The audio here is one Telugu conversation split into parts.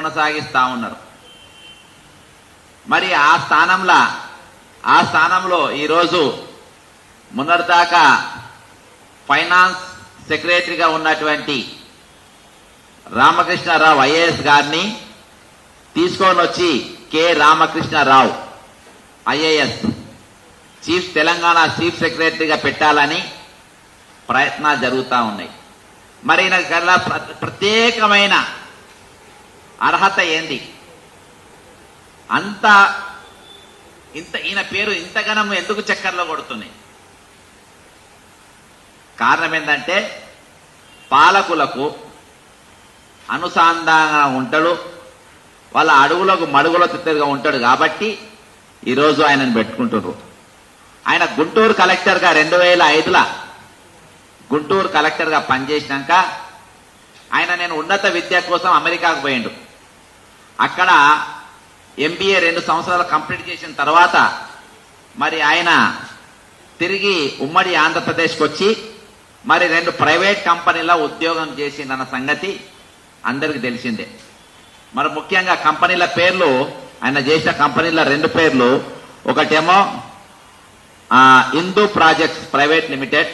కొనసాగిస్తా ఉన్నారు. మరి ఆ స్థానంలో ఈరోజు మొన్నటిదాకా ఫైనాన్స్ సెక్రటరీగా ఉన్నటువంటి రామకృష్ణారావు ఐఏఎస్ గారిని తీసుకొని వచ్చి K Ramakrishna Rao IAS Telangana chief సెక్రటరీగా పెట్టాలని ప్రయత్నాలు జరుగుతూ ఉన్నాయి. మరి ఈయన ప్రత్యేకమైన అర్హత ఏంది? ఈయన పేరు ఇంతగానం ఎందుకు చక్కర్లో కొడుతున్నాయి? కారణం ఏంటంటే పాలకులకు అనుసంధానంగా ఉంటాడు, వాళ్ళ అడుగులకు మడుగులో తిత్తగా ఉంటాడు కాబట్టి ఈరోజు ఆయనను పెట్టుకుంటున్నారు. ఆయన గుంటూరు కలెక్టర్గా 2005లో గుంటూరు కలెక్టర్గా పనిచేసినాక నేను ఉన్నత విద్య కోసం అమెరికాకు పోయిండు. అక్కడ MBA 2 సంవత్సరాలు కంప్లీట్ చేసిన తర్వాత మరి ఆయన తిరిగి ఉమ్మడి ఆంధ్రప్రదేశ్కి వచ్చి మరి 2 ప్రైవేట్ కంపెనీల్లో ఉద్యోగం చేసిందన్న సంగతి అందరికి తెలిసిందే. మరి ముఖ్యంగా కంపెనీల పేర్లు, ఆయన చేసిన కంపెనీల 2 పేర్లు, ఒకటేమో హిందూ ప్రాజెక్ట్స్ ప్రైవేట్ లిమిటెడ్,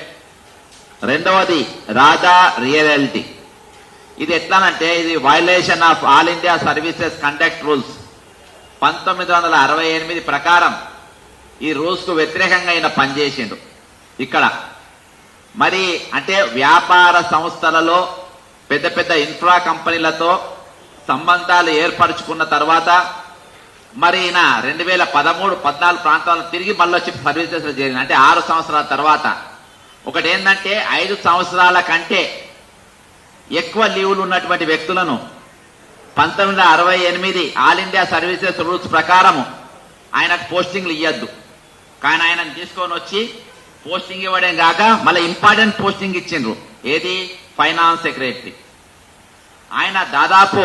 రెండవది రాధా రియల్టీ. ఇది ఎట్లానంటే ఇది violation of all India services conduct rules 1968 ప్రకారం ఈ రూల్స్ కు వ్యతిరేకంగా ఈయన పనిచేసిండు. ఇక్కడ మరి అంటే వ్యాపార సంస్థలలో పెద్ద పెద్ద ఇన్ఫ్రా కంపెనీలతో సంబంధాలు ఏర్పరచుకున్న తర్వాత మరి ఈయన 2013-14 ప్రాంతాలను తిరిగి మళ్ళీ వచ్చి సర్వీసెస్ చేరింది. అంటే 6 సంవత్సరాల తర్వాత. ఒకటి ఏంటంటే 5 సంవత్సరాల కంటే ఎక్కువ లీవులు ఉన్నటువంటి వ్యక్తులను 1968 ఆల్ ఇండియా సర్వీసెస్ రూల్స్ ప్రకారము ఆయనకు పోస్టింగ్లు ఇవ్వద్దు. కానీ ఆయనను తీసుకొని వచ్చి పోస్టింగ్ ఇవ్వడం కాక మళ్ళీ ఇంపార్టెంట్ పోస్టింగ్ ఇచ్చిండ్రు. ఏది? Finance secretary. ఆయన దాదాపు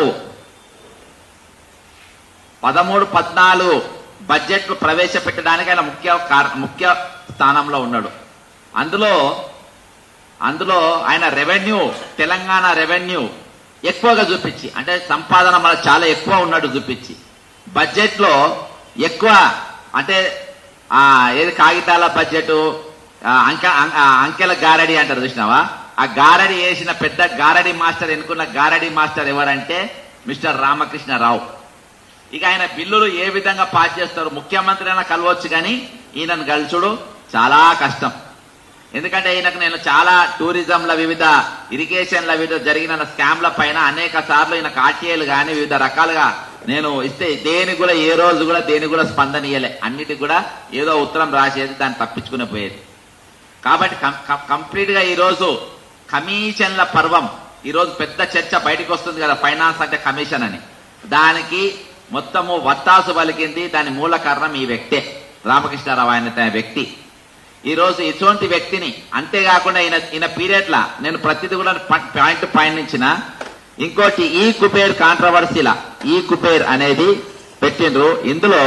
13-14 బడ్జెట్లు ప్రవేశపెట్టడానికి ఆయన ముఖ్య స్థానంలో ఉన్నాడు. అందులో ఆయన రెవెన్యూ, తెలంగాణ రెవెన్యూ ఎక్కువగా చూపించి, అంటే సంపాదన మన చాలా ఎక్కువ ఉన్నాడు చూపించి, బడ్జెట్ లో ఎక్కువ అంటే ఏది కాగితాల బడ్జెట్, అంకెల గారడి అంటారు చూసినావా? ఆ గారడి వేసిన పెద్ద గారడి మాస్టర్, ఎన్నుకున్న గారడి మాస్టర్ ఎవరంటే మిస్టర్ రామకృష్ణారావు. ఇక ఆయన బిల్లులు ఏ విధంగా పాస్ చేస్తారు? ముఖ్యమంత్రి అయినా కలవచ్చు, కానీ ఈయనను గెలుచుడు చాలా కష్టం. ఎందుకంటే ఈయనకు నేను చాలా టూరిజంల వివిధ ఇరిగేషన్ల వివిధ జరిగిన స్కామ్ల పైన అనేక సార్లు ఈయనకు ఆర్టీఐలు కానీ వివిధ రకాలుగా నేను ఇస్తే దేనికి కూడా ఏ రోజు కూడా దేనికి కూడా స్పందన ఇయ్యలే. అన్నిటికి కూడా ఏదో ఉత్తరం రాసేది, దాన్ని తప్పించుకుని పోయేది. కాబట్టి కంప్లీట్ గా ఈరోజు కమిషన్ల పర్వం, ఈరోజు పెద్ద చర్చ బయటకు వస్తుంది కదా, ఫైనాన్స్ అంటే కమిషన్ అని. దానికి మొత్తము వత్తాసు పలికింది, దాని మూల కారణం ఈ వ్యక్తే, రామకృష్ణారావు అనే వ్యక్తి. ఈ రోజు ఇటువంటి వ్యక్తిని, అంతేకాకుండా ఈయన పీరియడ్ లా నేను ప్రతిదీ కూడా పాయింట్ ఇచ్చిన. ఇంకోటి ఈ కుబేర్ కాంట్రవర్సీలా ఈ కుబేర్ అనేది పెట్టిండ్రు. ఇందులో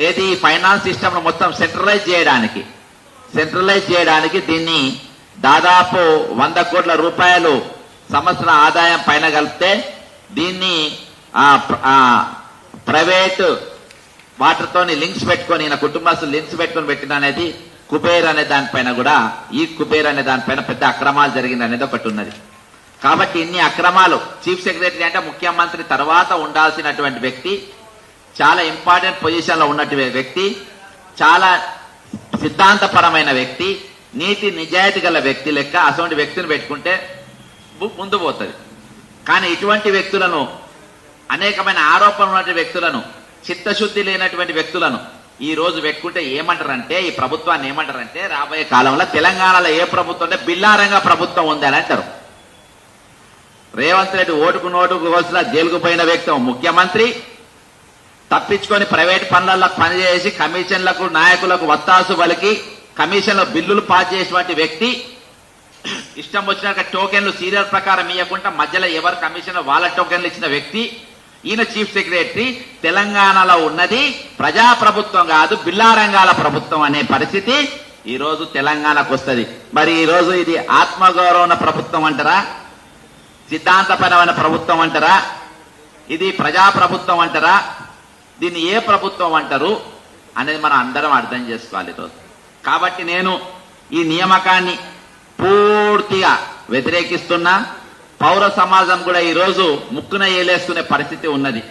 ఏది ఫైనాన్స్ సిస్టమ్ మొత్తం సెంట్రలైజ్ చేయడానికి దీన్ని దాదాపు 100 కోట్ల రూపాయలు సంవత్సర ఆదాయం పైన కలిపితే దీన్ని ప్రైవేట్ వాటితో లింక్స్ పెట్టుకొని, ఈయన కుటుంబస్తులు లింక్స్ పెట్టుకొని పెట్టిన అనేది కుబేర్ అనే దానిపైన కూడా, ఈ కుబేర్ అనే దానిపైన పెద్ద అక్రమాలు జరిగింది అనేది ఒకటి ఉన్నది. కాబట్టి ఇన్ని అక్రమాలు, చీఫ్ సెక్రటరీ అంటే ముఖ్యమంత్రి తర్వాత ఉండాల్సినటువంటి వ్యక్తి, చాలా ఇంపార్టెంట్ పొజిషన్ లో ఉన్నటువంటి వ్యక్తి, చాలా సిద్ధాంతపరమైన వ్యక్తి, నీతి నిజాయితీ గల వ్యక్తి లెక్క అటువంటి వ్యక్తిని పెట్టుకుంటే ముందు పోతుంది. కానీ ఇటువంటి వ్యక్తులను, అనేకమైన ఆరోపణలు ఉన్నటువంటి వ్యక్తులను, చిత్తశుద్ధి లేనటువంటి వ్యక్తులను ఈ రోజు పెట్టుకుంటే ఏమంటారంటే, ఈ ప్రభుత్వాన్ని ఏమంటారంటే, రాబోయే కాలంలో తెలంగాణలో ఏ ప్రభుత్వం అంటే బిల్లారంగా ప్రభుత్వం ఉంది అని అంటారు. రేవంత్ రెడ్డి ఓటుకు నోటుకు కోసిన జైలుకు పోయిన వ్యక్తి ముఖ్యమంత్రి, తప్పించుకొని ప్రైవేట్ పనులలో పనిచేసి కమిషన్లకు నాయకులకు వత్తాసు పలికి కమిషన్లో బిల్లులు పాస్ చేసినటువంటి వ్యక్తి, ఇష్టం వచ్చినాక టోకెన్లు సీరియల్ ప్రకారం ఇవ్వకుండా మధ్యలో ఎవరు కమిషన్ వాళ్ళ టోకెన్లు ఇచ్చిన వ్యక్తి ఈయన చీఫ్ సెక్రటరీ. తెలంగాణలో ఉన్నది ప్రజాప్రభుత్వం కాదు, బిల్లారంగాల ప్రభుత్వం అనే పరిస్థితి ఈ రోజు తెలంగాణకు వస్తుంది. మరి ఈ రోజు ఇది ఆత్మగౌరవ ప్రభుత్వం అంటారా, సిద్ధాంతపరమైన ప్రభుత్వం అంటారా, ఇది ప్రజాప్రభుత్వం అంటారా, దీన్ని ఏ ప్రభుత్వం అంటారు అనేది మనం అందరం అర్థం చేసుకోవాలి ఈరోజు. కాబట్టి నేను ఈ నియామకాన్ని పూర్తిగా వ్యతిరేకిస్తున్నా. పౌర సమాజం కూడా ఈరోజు ముక్కున ఏలేసుకునే పరిస్థితి ఉన్నది,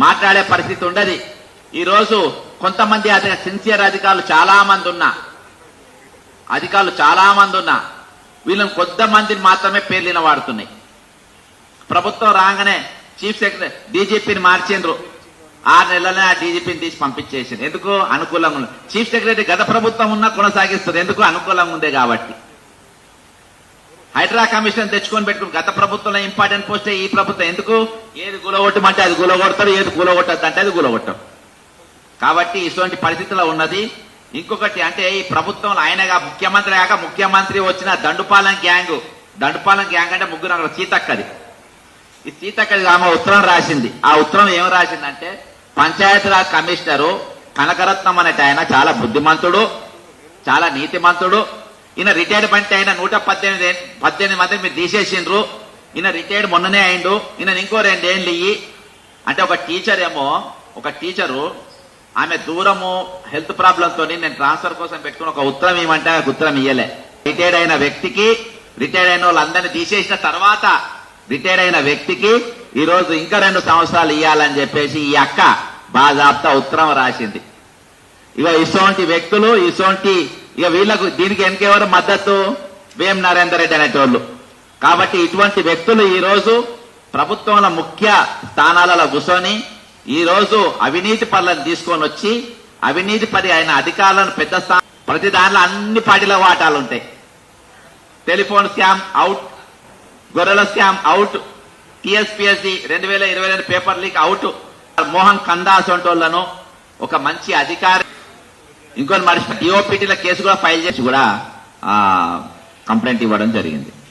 మాట్లాడే పరిస్థితి ఉండదు. ఈరోజు కొంతమంది సిన్సియర్ అధికారులు చాలా మంది ఉన్నా వీళ్ళని కొంతమందిని మాత్రమే పేర్లిన వాడుతున్నాయి. ప్రభుత్వం రాగానే చీఫ్ సెక్రటరీ డీజీపీని మార్చిండ్రు, 6 నెలలనే ఆ డీజీపీని తీసి పంపించేసింది. ఎందుకు? అనుకూలంగా ఉంది. చీఫ్ సెక్రటరీ గత ప్రభుత్వం ఉన్నా కొనసాగిస్తుంది, ఎందుకు? అనుకూలంగా ఉందే కాబట్టి. హైడ్రా కమిషన్ తెచ్చుకొని పెట్టుకుని గత ప్రభుత్వంలో ఇంపార్టెంట్ పోస్టే ఈ ప్రభుత్వం ఎందుకు? ఏది గులగొట్టమంటే అది గులగొడతారు, ఏది గులగొట్టద్దు అంటే అది గులగొట్టరు. కాబట్టి ఇటువంటి పరిస్థితిలో ఉన్నది. ఇంకొకటి అంటే ఈ ప్రభుత్వంలో ఆయనగా ముఖ్యమంత్రి వచ్చిన దండుపాలెం గ్యాంగ్ అంటే ముగ్గురు అక్కడ సీతక్కది. ఈ సీతక్కది ఆమె ఉత్తరం రాసింది. ఆ ఉత్తరం ఏం రాసిందంటే, పంచాయతీరాజ్ కమిషనరు కనకరత్నం అనేట ఆయన చాలా బుద్ధిమంతుడు, చాలా నీతిమంతుడు. ఈయన రిటైర్మెంట్ అయిన 118 మందిని మీరు తీసేసిండ్రు. ఈయన రిటైర్డ్ మొన్ననే అయిండు. ఈయన ఇంకో 2 ఏళ్ళు ఇయ్యి అంటే ఒక టీచరు ఆమె దూరము హెల్త్ ప్రాబ్లంతో నేను ట్రాన్స్ఫర్ కోసం పెట్టుకుని ఒక ఉత్తరం ఇవ్వమంటే ఆమెకు ఉత్తరం ఇయ్యలే. రిటైర్డ్ అయిన వాళ్ళందరినీ తీసేసిన తర్వాత రిటైర్డ్ అయిన వ్యక్తికి ఈరోజు ఇంకా 2 సంవత్సరాలు ఇవ్వాలని చెప్పేసి ఈ అక్క బాజాబ్తా ఉత్తరం రాసింది. ఇటువంటి వ్యక్తులు వీళ్ళకు దీనికి ఎంకెవరు మద్దతు? వేం నరేందర్ రెడ్డి అనేటోళ్ళు. కాబట్టి ఇటువంటి వ్యక్తులు ఈరోజు ప్రభుత్వంలో ముఖ్య స్థానాలలో కూర్చొని ఈరోజు అవినీతి పనులను తీసుకొని వచ్చి అవినీతి పని అయిన అధికారులను పెద్ద స్థానం ప్రతి దానిలో అన్ని పార్టీల వాటాలు ఉంటాయి. టెలిఫోన్ స్కామ్ అవుట్, గొర్రెల scam out, TSPSC 2022 paper leak out. Mohan Kandas వంటోళ్లను ఒక మంచి అధికారి ఇంకొని మర్చిపోయి ఈఓపీటీల కేసు కూడా ఫైల్ చేసి కూడా కంప్లైంట్ ఇవ్వడం జరిగింది.